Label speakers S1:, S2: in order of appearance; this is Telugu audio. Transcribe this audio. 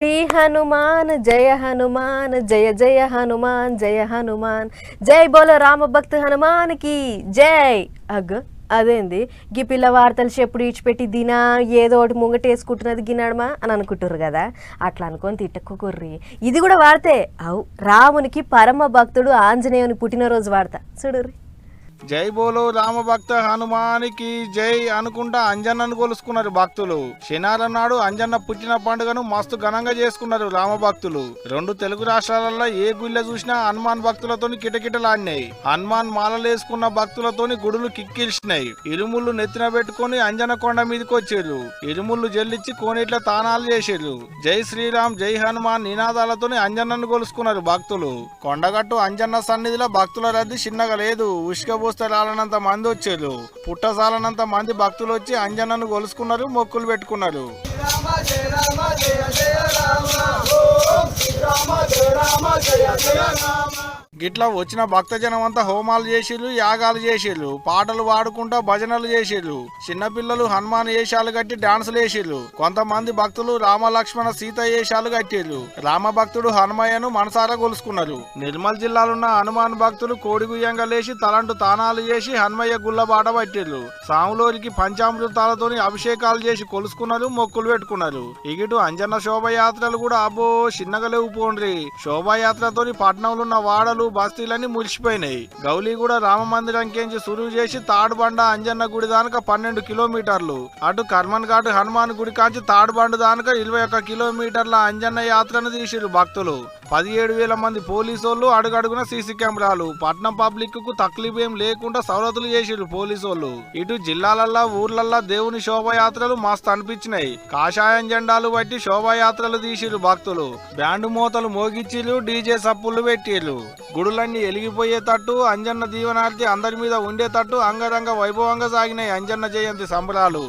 S1: श्री हनुमान जय हनुमान जय जय हनुमान जय हनुमान जय बोलो రామ భక్త హనుమాన్కి జై. అదేంది గీ పిల్ల వార్తలు చెప్పుడు ఇచ్చిపెట్టి దినా ఏదో ఒకటి ముంగటేసుకుంటున్నది గిన్నడమా అని అనుకుంటారు కదా, అట్లా అనుకొని తిట్టక్కుర్రి. ఇది కూడా వార్తే. అవు రామునికి పరమ భక్తుడు ఆంజనేయుని పుట్టినరోజు వార్త చూడుర్రి.
S2: జై బోలో రామ భక్త హనుమానికి జై అనుకుంటా అంజన్నను కొలుసుకున్నారు భక్తులు. శనివారం నాడు అంజన్న పుట్టిన పండుగను మస్తు ఘనంగా చేసుకున్నారు రామ భక్తులు. రెండు తెలుగు రాష్ట్రాలలో ఏ గుళ్ళ చూసినా హనుమాన్ భక్తులతోని కిటకిటలాడినాయి. హనుమాన్ మాలలేసుకున్న భక్తులతోని గుడులు కిక్కిల్చినాయి. ఇరుముళ్ళు నెత్తిన పెట్టుకుని అంజన కొండ మీదకి వచ్చారు. ఇరుముళ్ళు జల్లిచ్చి కోనేట్ల తానాలు చేసారు. జై శ్రీరామ్ జై హనుమాన్ నినాదాలతోని అంజన్నను కొలుసుకున్నారు భక్తులు. కొండగట్టు అంజన్న సన్నిధిలో భక్తుల రద్దీ చిన్నగా లేదు. ఉష్క రాలనంత మంది వచ్చారు. పుట్టసాలనంత మంది భక్తులు వచ్చి అంజన్నను కొలుసుకున్నారు, మొక్కులు పెట్టుకున్నారు. గిట్లా వచ్చిన భక్తజనం అంతా హోమాలు చేసిర్రు, యాగాలు చేసిర్రు, పాటలు పాడుకుంటా భజనలు చేసిర్రు. చిన్నపిల్లలు హనుమాన్ వేషాలు కట్టి డాన్సులు వేసిర్రు. కొంతమంది భక్తులు రామ లక్ష్మణ సీత వేషాలు కట్టిర్రు. రామ భక్తుడు హనుమయ్యను మనసారా కొలుసుకున్నారు. నిర్మల్ జిల్లాలున్న హనుమాన్ భక్తులు కోడిగుయ్యంగా లేచి తలంటు తానాలు చేసి హనుమయ్య గుళ్ళ బాట పట్టిర్రు. సాములోరికి పంచామృతాలతోని అభిషేకాలు చేసి కొలుసుకున్నారు, మొక్కులు పెట్టుకున్నారు. ఇగిటు అంజన్న శోభయాత్రలు కూడా అబ్బో చిన్నగా లేవు పోండ్రి. శోభాయాత్రతోని పట్నంలో ఉన్న వాడలు బస్తీలన్నీ మురిసిపోయినాయి. గౌలీగూడ రామ మందిరంకేంచి సురువు చేసి తాడుబండ అంజన్న గుడి దానక 12 కిలోమీటర్లు, అటు కర్మన్ ఘాట్ హనుమాన్ గుడి కాంచి తాడుబండ దానక 21 కిలోమీటర్ల అంజన్న యాత్రను తీసిరు భక్తులు. 17,000 మంది పోలీసోళ్ళు, అడుగడుగున సీసీ కెమెరాలు. పట్నం పబ్లిక్ కు తక్లీఫ్ ఏం లేకుండా సవలతులు చేసిరు పోలీసోళ్ళు. ఇటు జిల్లాలల్లా ఊర్లల్లా దేవుని శోభయాత్రలు మస్తు అనిపించినాయి. కాషాయం జెండాలు బట్టి శోభాయాత్రలు తీసిరు భక్తులు. బ్యాండు మోతలు మోగిచ్చిరు, డీజే సప్పులు పెట్టిరు. గుడులన్నీ ఎలిగిపోయేటట్టు, అంజన్న దీవనార్తి అందరి మీద ఉండేటట్టు అంగరంగ వైభవంగా సాగినాయి అంజన్న జయంతి సంబరాలు.